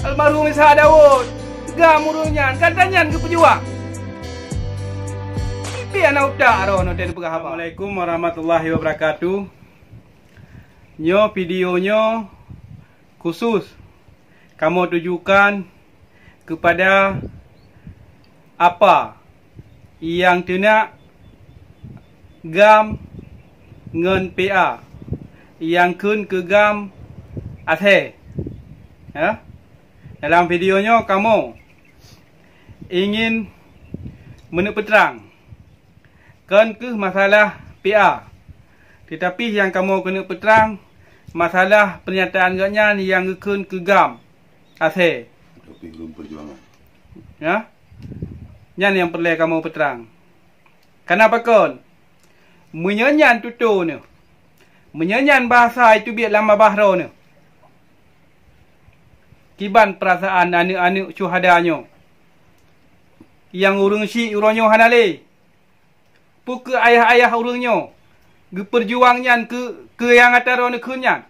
Almarhum Ishak Daud gam urungnya katanya ke pejuang. Ipi anak utak ro no den pegah. Assalamualaikum warahmatullahi wabarakatuh. Nyo videonya khusus kamu tujukan kepada apa yang tidak gam ngen PA yang kun ke gam athe. Ya? Dalam videonya kamu ingin menepeterang kan ke masalah PA. Tetapi yang kamu kena peterang masalah pernyataan gaknya yang kun ke gam athe. Tapi belum perjuangan. Ya? Yang perlu kamu peterang. Kenapa kon? Menyanyian tutu ni. Menyanyian bahasa itu biar lama bahro ni. Kiban perasaan anak-anak syuhadanya. Yang urung si uronyo hanale. Puke ayah-ayah urungnya. Geperjuangnya ke yang ataro ni kunyan.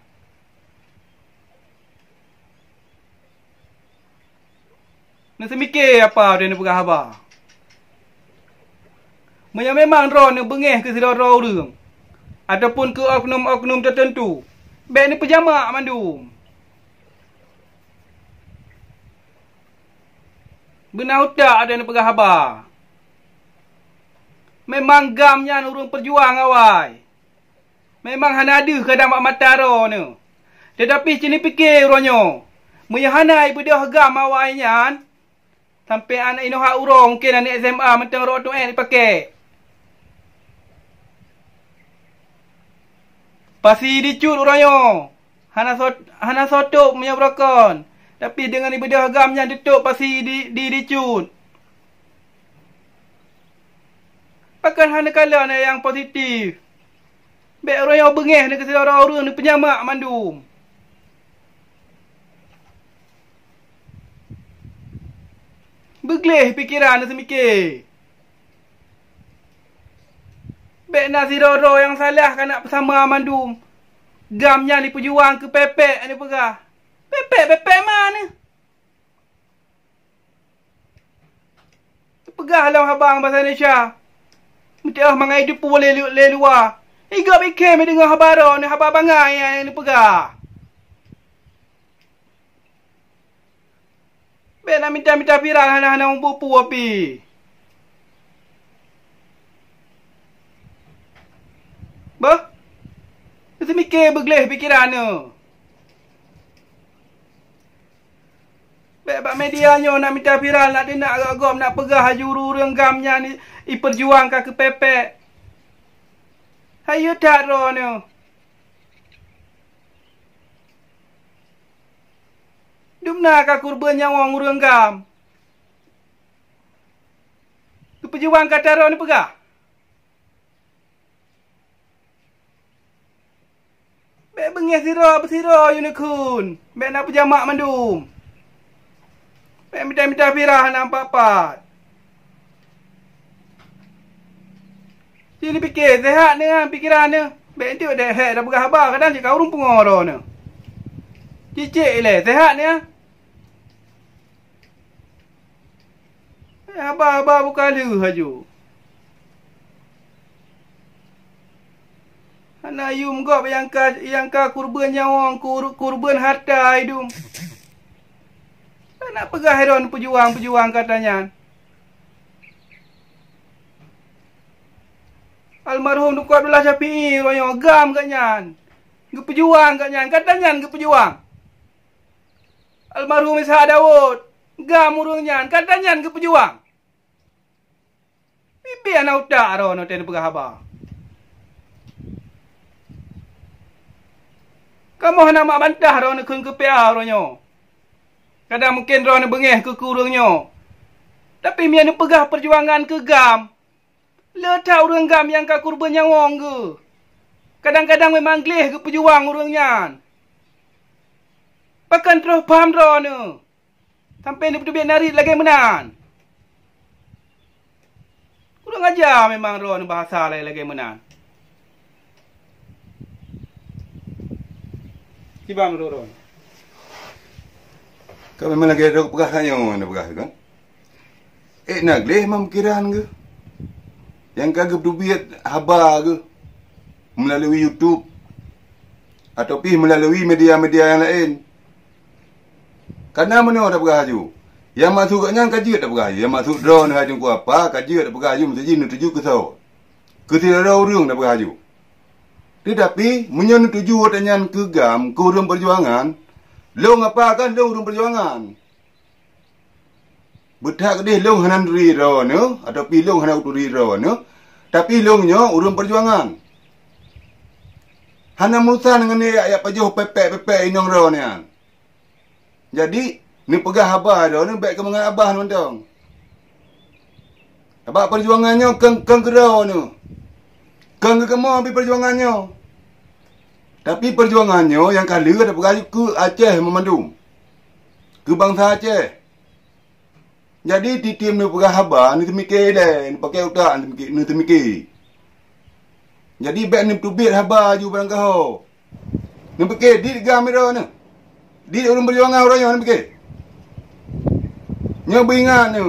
Nak semikir apa dia nak pegah habar. Memang roh nak bengeh ke sira roh urang. Ataupun ke oknum-oknum tertentu. Baik ni pejamak mandum. Benar utak ada nak pegah habar. Memang gamnya urung perjuang awai. Memang hana ada kadang mak mata roh ni. Tetapi cini fikir rohnya. Menyahanai bedah gam awainya. Sampai anak ino hak urung mungkin anak SMA mentang roh tu dipakai. Pasti dicut orangnya. Hana sotok punya berokon. Tapi dengan ibadah agamanya dituk pasti dicut. Bahkan hana kala ni yang positif. Baik orang yang bengeh ni kesal orang ni penyamak mandum. Begleh pikiran ni semikir. Baik nasi roro yang salah kan nak bersama mandum. Gamnya ni pejuang ke pepek ni pegah. Pepek mana? Pegah lah abang bahasa Indonesia. Mesti mangai hidup boleh luar. Igap ikem dengar habar ni habar bangai yang ni pegah. Baik nak minta viral hana umpu api. Bah? Mesti mikir begleh pikiran ni. Baik medianya nak minta viral, nak dia nak agak-agak, nak pegah hajuru renggamnya ni, iperjuangkan ke pepek. Hayu tak roh ni. Dumna ka kurban nyawang renggam. Tu perjuang kata roh ni pegah. Baik bengih siro unicorn. Baik nak pejamak mandum. Baik minta firah nampak apa. Sini fikir sehat ni kan pikiran ni. Baik nanti ada hak dah pegah habar kadang cik kau urung pengoro ni. Cicik le sehat ni ah. Habar bukan lu haju. Ana yum gop yang ka kurban nyawang kurban harta hidung. Nak pegah heron pejuang katanya. Almarhum Tunku Abdullah Syafi'i royo gam katnya. Gepejuang katnya, katanya gepejuang. Almarhum Ishak Daud gam urungnya, katanya gepejuang. Bibi anak utak ro no ten pegah habar. Kamu nak mak bantah ro nak ke PA ronyo. Kadang mungkin ro nak bengeh ke kurungnya. Tapi mian pegah perjuangan ke gam. Le tau urang gam yang ka kurban nyawang ke. Kadang-kadang memang gleh ke pejuang urangnya. Pakan terus paham ro ni. Sampai ni betul-betul narik lagi menan. Kurang ajar memang ro ni bahasa lagi menan. Kibam ro. Kau memang lagi ada perasaan mana perasaan kan? Nak leh memikiran ke? Yang kagak berduit habar ke? Melalui YouTube atau melalui media-media yang lain. Karena mana tak beraju? Yang masuk katnya kaji tak beraju. Yang masuk drone hajung ku apa? Kaji tak beraju mesti jin tuju ke sau. Ketira orang tak beraju. Tetapi menyen tuju tanyan kegam ke urang perjuangan. Long apa kan long urang perjuangan. Betak deh long hanan riro no atau pilong hanan riro no. Tapi longnya urang perjuangan. Hana murusan dengan ni ayat pajuh pepek inong ro ni. Jadi ni pegah abah dah ni baik ke mengan abah mentong. Abah perjuangannya keng kerau ni. Keng ke kemo ambil perjuangannya. Tapi perjuangannya yang kali ada beraju ke Aceh memandum. Ke bangsa Aceh. Jadi di tim ni pegah abah ni temikir dah, ni pakai otak ni temikir. Jadi baik ni tubit abah ju barang kau. Ni fikir di gamira ni. Di orang perjuangan orangnya ni fikir. Nya beringat ni.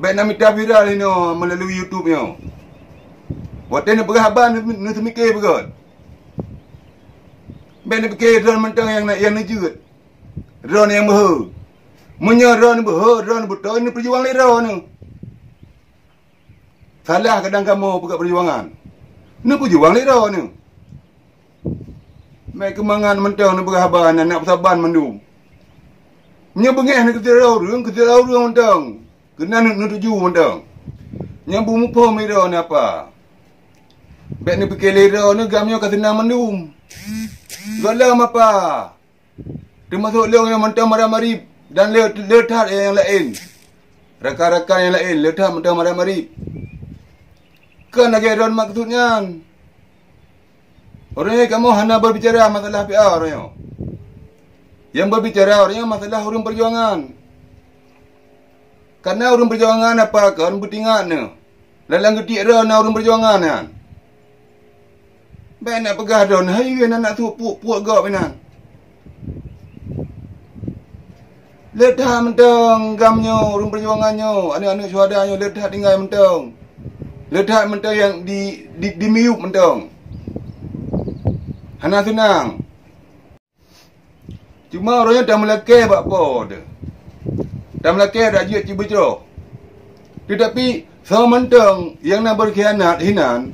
Baik nak minta viral ni melalui YouTube ni. Waktu ni pegah abah ni temikir begot. Baik ni fikir ron mentang yang ni jut. Ron yang behu. Munya ron behu, ron betul ni perjuang ni ron ni. Salah kadang kamu pegang perjuangan. Ni perjuang ni ron ni. Mai kemangan mentang ni berhaban nak bersaban mendum. Nya bengeh ni ketira orang mentang. Kena ni tuju mentang. Nya bumu po mi ron apa? Baik ni fikir lera ni gamnya ka senang mendum. Galam apa? Termasuk leong yang mentang marah-marip dan letat yang lain. Rakan-rakan yang lain letat mentang marah-marip. Kan lagi ron maksudnya. Orangnya kamu hanya berbicara masalah PR orangnya. Yang berbicara orangnya masalah orang perjuangan. Karena orang perjuangan apa kan bertingat ni. Lalang getik ron orang perjuangan kan. Baik nak pegah ron hai nak tu puak gak benan. Ledah mentang gamnya orang perjuangannya, anak-anak syuhadanya ledah tinggal mentang. Ledah mentang yang di miup mentang. Hana senang. Cuma orangnya dah melakir buat apa dia. Dah melakir dah jiat cibecro. Tetapi sama mentang yang nak berkhianat hinan,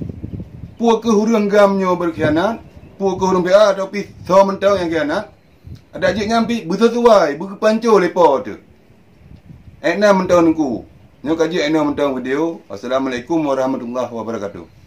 puak ke hurung gamnya berkhianat, puak ke hurung PA tapi sama mentang yang khianat. Ada ajik ngambil bersesuai, berkepancur lepas tu. Ekna mentang nunggu. Nyok ajik ekna mentang video. Assalamualaikum warahmatullahi wabarakatuh.